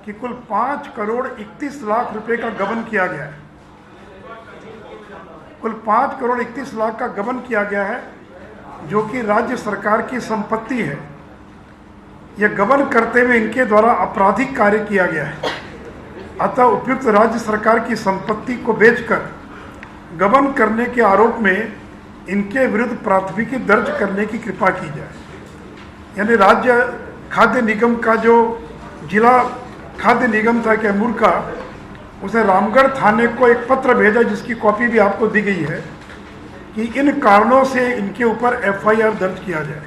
कि कुल 5 करोड़ 31 लाख रुपए का गबन किया गया है। कुल 5 करोड़ 31 लाख का गबन किया गया है, जो कि राज्य सरकार की संपत्ति है। यह गबन करते हुए इनके द्वारा आपराधिक कार्य किया गया है। अतः उपयुक्त राज्य सरकार की संपत्ति को बेचकर गबन करने के आरोप में इनके विरुद्ध प्राथमिकी दर्ज करने की कृपा की जाए। यानी राज्य खाद्य निगम का जो जिला खाद्य निगम था कैमूर का, उसने रामगढ़ थाने को एक पत्र भेजा, जिसकी कॉपी भी आपको दी गई है, कि इन कारणों से इनके ऊपर एफआईआर दर्ज किया जाए।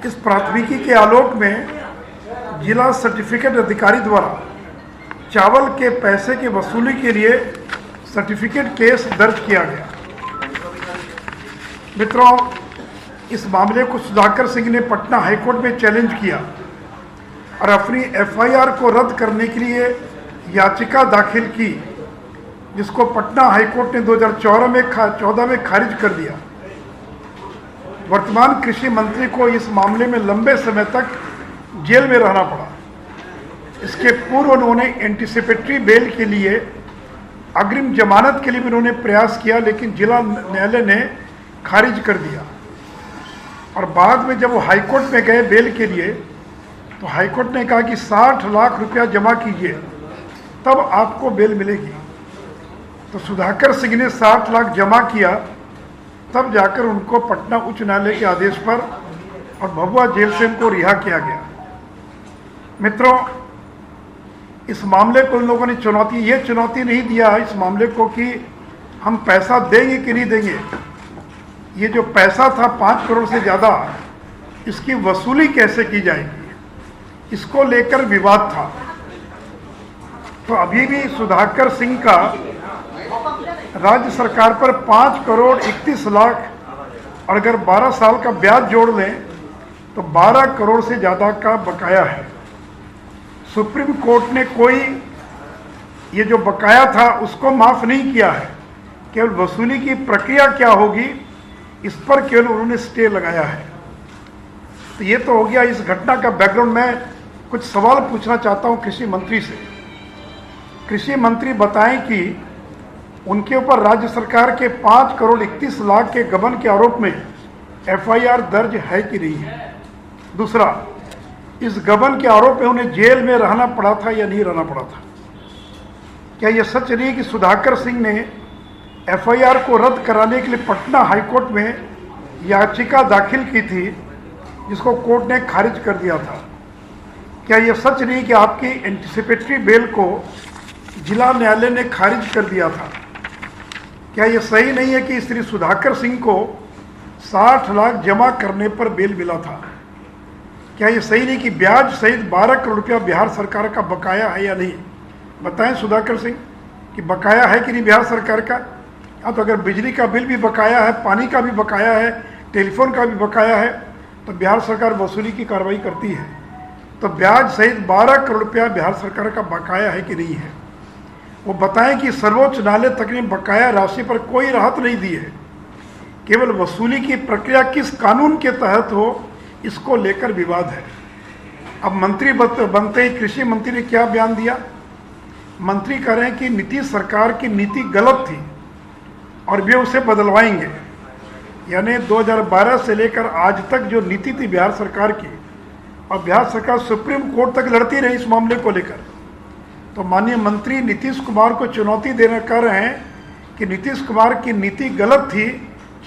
इस प्राथमिकी के आलोक में जिला सर्टिफिकेट अधिकारी द्वारा चावल के पैसे की वसूली के लिए सर्टिफिकेट केस दर्ज किया गया। मित्रों, इस मामले को सुधाकर सिंह ने पटना हाईकोर्ट में चैलेंज किया और अपनी एफआईआर को रद्द करने के लिए याचिका दाखिल की, जिसको पटना हाईकोर्ट ने 2014 में खारिज कर दिया। वर्तमान कृषि मंत्री को इस मामले में लंबे समय तक जेल में रहना पड़ा। इसके पूर्व उन्होंने एंटीसिपेटरी बेल के लिए, अग्रिम जमानत के लिए भी उन्होंने प्रयास किया, लेकिन जिला न्यायालय ने खारिज कर दिया। और बाद में जब वो हाईकोर्ट में गए बेल के लिए, तो हाईकोर्ट ने कहा कि 60 लाख रुपया जमा कीजिए, तब आपको बेल मिलेगी। तो सुधाकर सिंह ने 60 लाख जमा किया, तब जाकर उनको पटना उच्च न्यायालय के आदेश पर और भभुआ जेल से उनको रिहा किया गया। मित्रों, इस मामले को इन लोगों ने ये चुनौती नहीं दिया इस मामले को कि हम पैसा देंगे कि नहीं देंगे। ये जो पैसा था 5 करोड़ से ज़्यादा, इसकी वसूली कैसे की जाएगी, इसको लेकर विवाद था। तो अभी भी सुधाकर सिंह का राज्य सरकार पर 5 करोड़ 31 लाख और अगर 12 साल का ब्याज जोड़ लें तो 12 करोड़ से ज़्यादा का बकाया है। सुप्रीम कोर्ट ने कोई ये जो बकाया था उसको माफ़ नहीं किया है, केवल वसूली की प्रक्रिया क्या होगी इस पर केवल उन्होंने स्टे लगाया है। तो ये तो हो गया इस घटना का बैकग्राउंड। मैं कुछ सवाल पूछना चाहता हूँ कृषि मंत्री से। कृषि मंत्री बताएं कि उनके ऊपर राज्य सरकार के 5 करोड़ 31 लाख के गबन के आरोप में एफआईआर दर्ज है कि नहीं है। दूसरा, इस गबन के आरोप में उन्हें जेल में रहना पड़ा था या नहीं रहना पड़ा था। क्या यह सच नहीं कि सुधाकर सिंह ने एफआईआर को रद्द कराने के लिए पटना हाईकोर्ट में याचिका दाखिल की थी, जिसको कोर्ट ने खारिज कर दिया था। क्या यह सच नहीं कि आपकी एंटीसिपेटरी बेल को जिला न्यायालय ने खारिज कर दिया था। क्या यह सही नहीं है कि श्री सुधाकर सिंह को 60 लाख जमा करने पर बेल मिला था। क्या यह सही नहीं कि ब्याज सहित 12 करोड़ रुपया बिहार सरकार का बकाया है या नहीं। बताएं सुधाकर सिंह कि बकाया है कि नहीं बिहार सरकार का। तो अगर बिजली का बिल भी बकाया है, पानी का भी बकाया है, टेलीफोन का भी बकाया है, तो बिहार सरकार वसूली की कार्रवाई करती है। तो ब्याज सहित 12 करोड़ रुपया बिहार सरकार का बकाया है कि नहीं है। वो बताएं कि सर्वोच्च न्यायालय तक ने बकाया राशि पर कोई राहत नहीं दी है। केवल वसूली की प्रक्रिया किस कानून के तहत हो, इसको लेकर विवाद है। अब मंत्री बनते ही कृषि मंत्री ने क्या बयान दिया। मंत्री कह रहे हैं कि नीतीश सरकार की नीति गलत थी और वे उसे बदलवाएंगे। यानी 2012 से लेकर आज तक जो नीति थी बिहार सरकार की, और बिहार सरकार सुप्रीम कोर्ट तक लड़ती रही इस मामले को लेकर, तो माननीय मंत्री नीतीश कुमार को चुनौती देना कर रहे हैं कि नीतीश कुमार की नीति गलत थी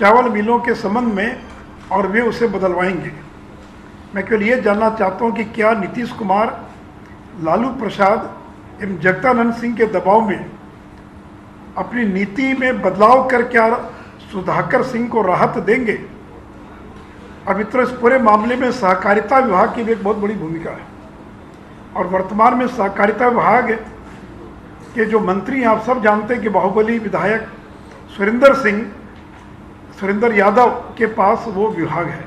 चावल मिलों के संबंध में और वे उसे बदलवाएंगे। मैं केवल ये जानना चाहता हूँ कि क्या नीतीश कुमार लालू प्रसाद एवं जगदानंद सिंह के दबाव में अपनी नीति में बदलाव कर क्या सुधाकर सिंह को राहत देंगे। और मित्रों, इस पूरे मामले में सहकारिता विभाग की भी एक बहुत बड़ी भूमिका है। और वर्तमान में सहकारिता विभाग के जो मंत्री आप सब जानते हैं कि बाहुबली विधायक सुरेंद्र यादव के पास वो विभाग है।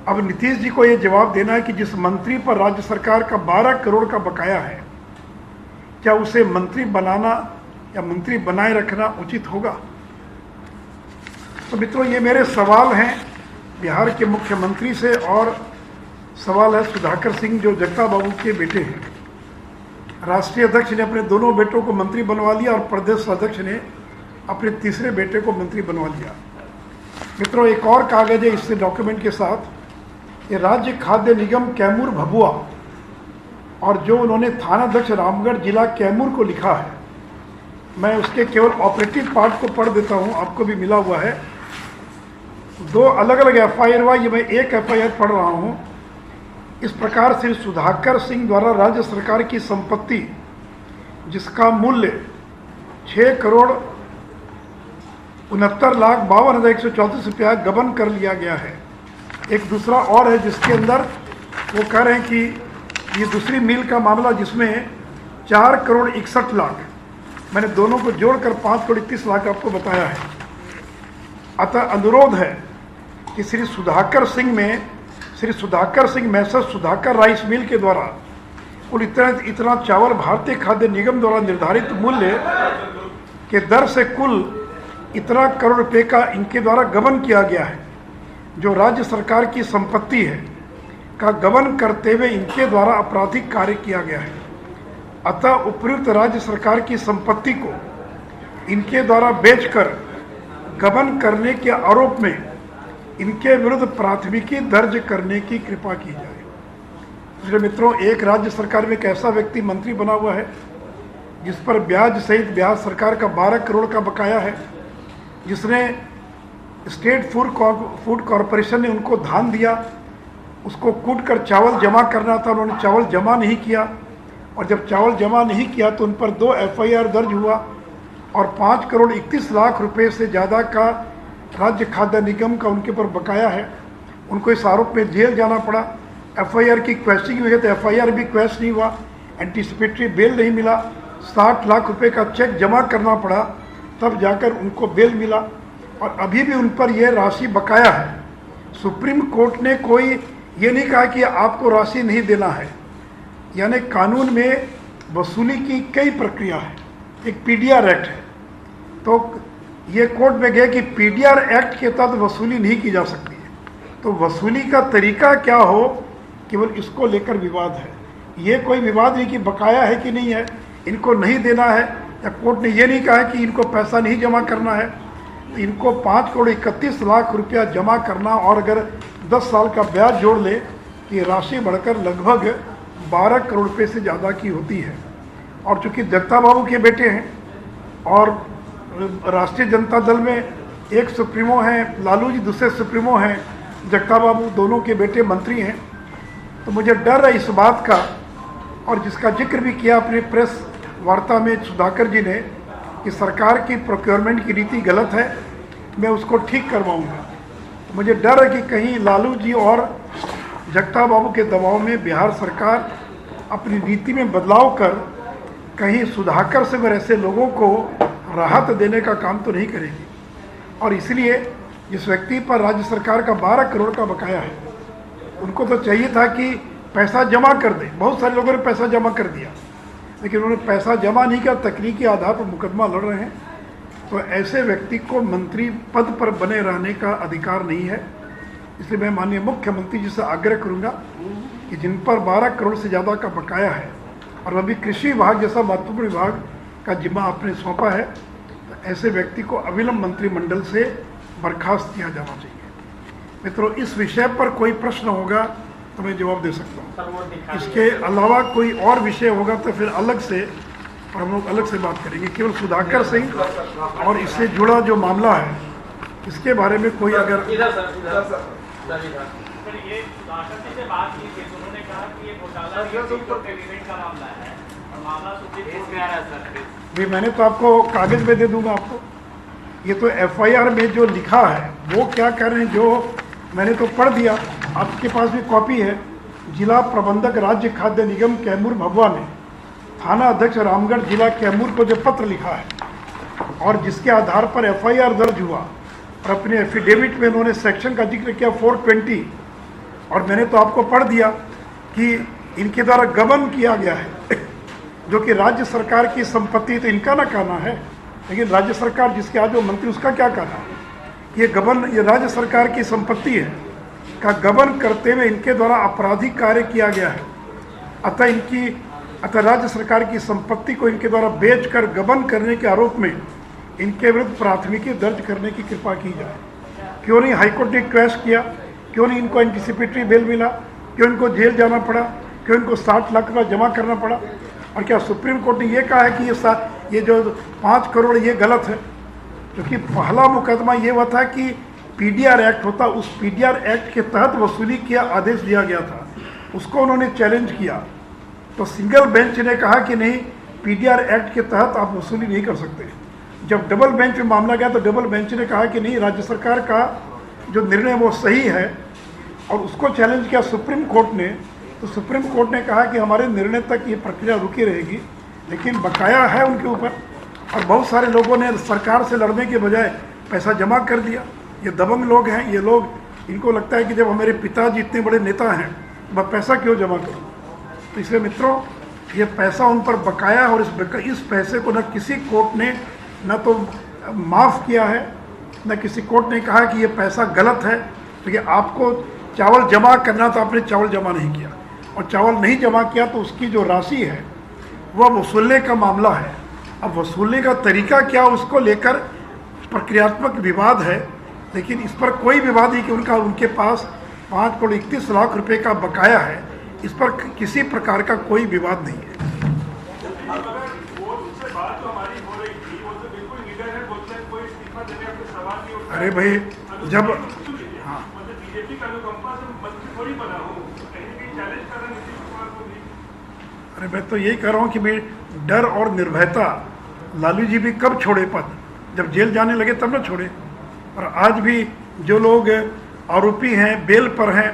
अब नीतीश जी को ये जवाब देना है कि जिस मंत्री पर राज्य सरकार का 12 करोड़ का बकाया है, क्या उसे मंत्री बनाना या मंत्री बनाए रखना उचित होगा। तो मित्रों, ये मेरे सवाल हैं बिहार के मुख्यमंत्री से और सवाल है सुधाकर सिंह जो जगता बाबू के बेटे हैं। राष्ट्रीय अध्यक्ष ने अपने दोनों बेटों को मंत्री बनवा लिया और प्रदेश अध्यक्ष ने अपने तीसरे बेटे को मंत्री बनवा लिया। मित्रों, एक और कागज है इससे डॉक्यूमेंट के साथ, ये राज्य खाद्य निगम कैमूर भभुआ और जो उन्होंने थानाध्यक्ष रामगढ़ जिला कैमूर को लिखा है, मैं उसके केवल ऑपरेटिव पार्ट को पढ़ देता हूँ, आपको भी मिला हुआ है। दो अलग अलग FIR हुआ, ये मैं एक FIR पढ़ रहा हूँ। इस प्रकार श्री सुधाकर सिंह द्वारा राज्य सरकार की संपत्ति जिसका मूल्य 6,69,52,134 रुपया गबन कर लिया गया है। एक दूसरा और है जिसके अंदर वो कह रहे हैं कि ये दूसरी मिल का मामला जिसमें 4,61,00,000, मैंने दोनों को जोड़कर 5,31,00,000 आपको बताया है। अतः अनुरोध है कि श्री सुधाकर सिंह मैसर सुधाकर राइस मिल के द्वारा कुल इतना चावल भारतीय खाद्य निगम द्वारा निर्धारित मूल्य के दर से कुल इतना करोड़ रुपए का इनके द्वारा गबन किया गया है, जो राज्य सरकार की संपत्ति है का गबन करते हुए इनके द्वारा आपराधिक कार्य किया गया है। अतः उपयुक्त राज्य सरकार की संपत्ति को इनके द्वारा बेचकर गबन करने के आरोप में इनके विरुद्ध प्राथमिकी दर्ज करने की कृपा की जाए। इसलिए मित्रों, एक राज्य सरकार में एक ऐसा व्यक्ति मंत्री बना हुआ है जिस पर ब्याज सहित ब्याज सरकार का 12 करोड़ का बकाया है, जिसने स्टेट फूड कॉरपोरेशन ने उनको धान दिया, उसको कूट कर चावल जमा करना था, उन्होंने चावल जमा नहीं किया, और जब चावल जमा नहीं किया तो उन पर 2 FIR दर्ज हुआ और 5,31,00,000 रुपये से ज़्यादा का राज्य खाद्य निगम का उनके ऊपर बकाया है। उनको इस आरोप में जेल जाना पड़ा। FIR की क्वेश्चनिंग हुई तो FIR भी क्वेश्चन नहीं हुआ, एंटीसिपेटरी बेल नहीं मिला, 60 लाख रुपए का चेक जमा करना पड़ा, तब जाकर उनको बेल मिला, और अभी भी उन पर यह राशि बकाया है। सुप्रीम कोर्ट ने कोई ये नहीं कहा कि आपको राशि नहीं देना है, यानी कानून में वसूली की कई प्रक्रिया है। एक PDR एक्ट है, तो ये कोर्ट में गए कि PDR एक्ट के तहत वसूली नहीं की जा सकती है। तो वसूली का तरीका क्या हो, केवल इसको लेकर विवाद है। ये कोई विवाद नहीं कि बकाया है कि नहीं है, इनको नहीं देना है, या कोर्ट ने ये नहीं कहा है कि इनको पैसा नहीं जमा करना है। तो इनको 5,31,00,000 रुपया जमा करना, और अगर 10 साल का ब्याज जोड़ ले तो ये राशि बढ़कर लगभग 12 करोड़ रुपये से ज़्यादा की होती है। और चूँकि जगता बाबू के बेटे हैं और राष्ट्रीय जनता दल में एक सुप्रीमो हैं लालू जी, दूसरे सुप्रीमो हैं जगता बाबू, दोनों के बेटे मंत्री हैं, तो मुझे डर है इस बात का, और जिसका जिक्र भी किया अपने प्रेस वार्ता में सुधाकर जी ने, कि सरकार की प्रोक्योरमेंट की नीति गलत है, मैं उसको ठीक करवाऊंगा। मुझे डर है कि कहीं लालू जी और जगता बाबू के दबाव में बिहार सरकार अपनी नीति में बदलाव कर कहीं सुधाकर सिंह और ऐसे लोगों को राहत देने का काम तो नहीं करेगी। और इसलिए जिस व्यक्ति पर राज्य सरकार का 12 करोड़ का बकाया है, उनको तो चाहिए था कि पैसा जमा कर दे। बहुत सारे लोगों ने पैसा जमा कर दिया, लेकिन उन्होंने पैसा जमा नहीं किया, तकनीकी आधार पर मुकदमा लड़ रहे हैं। तो ऐसे व्यक्ति को मंत्री पद पर बने रहने का अधिकार नहीं है। इसलिए मैं माननीय मुख्यमंत्री जी से आग्रह करूंगा कि जिन पर 12 करोड़ से ज़्यादा का बकाया है, और अभी कृषि विभाग जैसा महत्वपूर्ण विभाग का जिम्मा आपने सौंपा है, तो ऐसे व्यक्ति को अविलंब मंत्रिमंडल से बर्खास्त किया जाना चाहिए। मित्रों, इस विषय पर कोई प्रश्न होगा तो मैं जवाब दे सकता हूँ। इसके अलावा कोई और विषय होगा तो फिर अलग से, और हम लोग अलग से बात करेंगे। केवल सुधाकर सिंह और इससे जुड़ा जो मामला है, इसके बारे में कोई अगर भी, मैंने तो आपको कागज में दे दूंगा आपको। ये तो FIR में जो लिखा है वो क्या कर रहे हैं, जो मैंने तो पढ़ दिया, आपके पास भी कॉपी है। जिला प्रबंधक राज्य खाद्य निगम कैमूर भभुआ ने थाना अध्यक्ष रामगढ़ जिला कैमूर को जो पत्र लिखा है, और जिसके आधार पर FIR दर्ज हुआ, और अपने एफिडेविट में उन्होंने सेक्शन का जिक्र किया 420, और मैंने तो आपको पढ़ दिया कि इनके द्वारा गबन किया गया है, जो कि राज्य सरकार की संपत्ति, तो इनका ना कहना है, लेकिन राज्य सरकार जिसके आज जो मंत्री, उसका क्या कहना है। ये गबन, ये राज्य सरकार की संपत्ति है, का गबन करते हुए इनके द्वारा आपराधिक कार्य किया गया है। अतः राज्य सरकार की संपत्ति को इनके द्वारा बेचकर गबन करने के आरोप में इनके विरुद्ध प्राथमिकी दर्ज करने की कृपा की जाए। क्यों नहीं हाईकोर्ट ने रिक्वेस्ट किया, क्यों नहीं इनको एंटीसिपेटरी बेल मिला, क्यों इनको जेल जाना पड़ा, क्यों इनको 60 लाख रुपया जमा करना पड़ा? और क्या सुप्रीम कोर्ट ने ये कहा है कि ये जो 5 करोड़ ये गलत है? क्योंकि पहला मुकदमा ये हुआ था कि पीडीआर एक्ट होता, उस पीडीआर एक्ट के तहत वसूली किया आदेश दिया गया था, उसको उन्होंने चैलेंज किया। तो सिंगल बेंच ने कहा कि नहीं, पीडीआर एक्ट के तहत आप वसूली नहीं कर सकते। जब डबल बेंच में मामला गया तो डबल बेंच ने कहा कि नहीं, राज्य सरकार का जो निर्णय वो सही है, और उसको चैलेंज किया सुप्रीम कोर्ट ने। तो सुप्रीम कोर्ट ने कहा कि हमारे निर्णय तक ये प्रक्रिया रुकी रहेगी, लेकिन बकाया है उनके ऊपर। और बहुत सारे लोगों ने सरकार से लड़ने के बजाय पैसा जमा कर दिया। ये दबंग लोग हैं, ये लोग, इनको लगता है कि जब हमारे पिताजी इतने बड़े नेता हैं, वह पैसा क्यों जमा करूँ? तो इसलिए मित्रों, ये पैसा उन पर बकाया है, और इस पैसे को न किसी कोर्ट ने न तो माफ़ किया है, न किसी कोर्ट ने कहा कि ये पैसा गलत है। क्योंकि आपको चावल जमा करना, तो आपने चावल जमा नहीं किया, और चावल नहीं जमा किया तो उसकी जो राशि है वह वसूलने का मामला है। अब वसूलने का तरीका क्या, उसको लेकर प्रक्रियात्मक विवाद है, लेकिन इस पर कोई विवाद नहीं कि उनके पास 5 करोड़ 31 लाख रुपए का बकाया है। इस पर किसी प्रकार का कोई विवाद नहीं है। अरे भाई, जब हाँ, अरे मैं तो यही कह रहा हूँ कि भाई डर और निर्भयता, लालू जी भी कब छोड़े पद, जब जेल जाने लगे तब ना छोड़े। और आज भी जो लोग आरोपी हैं, बेल पर हैं,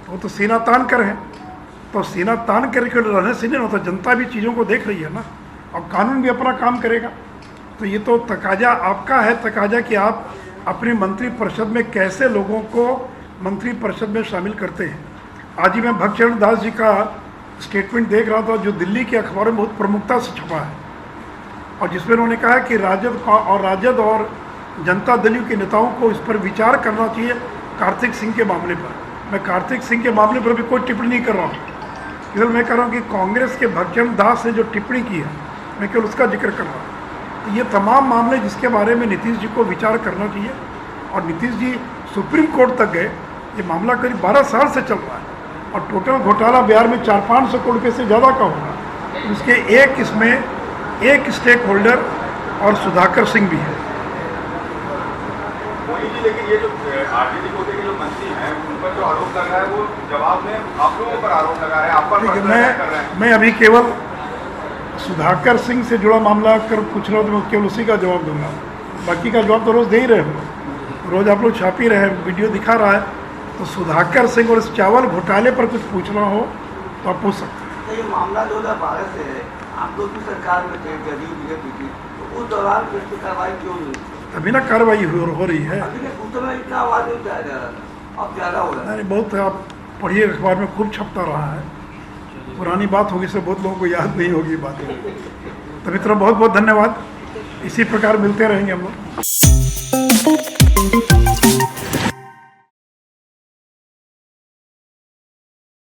वो तो सीना तान कर हैं। तो सीना तान करके रहने से नहीं होता, जनता भी चीज़ों को देख रही है ना, और कानून भी अपना काम करेगा। तो ये तो तकाजा आपका है, तकाजा कि आप अपनी मंत्रिपरिषद में कैसे लोगों को मंत्रिपरिषद में शामिल करते हैं। आज ही मैं भक्तचरण दास जी का स्टेटमेंट देख रहा था, जो दिल्ली के अखबारों में बहुत प्रमुखता से छपा है, और जिसमें उन्होंने कहा कि राजद और जनता दल के नेताओं को इस पर विचार करना चाहिए कार्तिक सिंह के मामले पर। मैं कार्तिक सिंह के मामले पर भी कोई टिप्पणी नहीं कर रहा हूँ, केवल मैं कह रहा हूँ कि कांग्रेस के भक्तचरण दास ने जो टिप्पणी की है, मैं केवल उसका जिक्र कर रहा हूँ। तो ये तमाम मामले जिसके बारे में नीतीश जी को विचार करना चाहिए, और नीतीश जी सुप्रीम कोर्ट तक गए। ये मामला करीब 12 साल से चल रहा है, और टोटल घोटाला बिहार में 400-500 करोड़ रुपये से ज़्यादा का होगा। उसके एक स्टेक होल्डर और सुधाकर सिंह भी है। लेकिन ये जो आरजेडी कोटे के जो मंत्री हैं, उन पर जो आरोप लग रहा है, वो जवाब में आप लोगों पर आरोप लगा रहे हैं, आप पर कर रहे हैं। मैं अभी केवल सुधाकर सिंह से जुड़ा मामला कर पूछ रहा हूँ, तो मैं केवल उसी का जवाब दूंगा। बाकी का जवाब तो रोज़ दे ही रहे हो, रोज़ आप लोग छाप ही रहे हैं, वीडियो दिखा रहा है। तो सुधाकर सिंह और इस चावल घोटाले पर कुछ पूछना हो तो आप पूछ सकते हैं। ये मामला 2012 से है, आप लोग की सरकार में थे, जदयू बीजेपी, तो उस दौरान इस पर कार्रवाई क्यों नहीं? अभी ना कार्रवाई हो रही है, अभी उस समय इतना आवाज नहीं उठाया जा रहा था, अब ज़्यादा हो रहा है। बहुत आप पढ़िए, अखबार में खूब छपता रहा है। पुरानी बात होगी, से बहुत लोगों को याद नहीं होगी बात। तो मित्रों, बहुत बहुत धन्यवाद। इसी प्रकार मिलते रहेंगे हम लोग।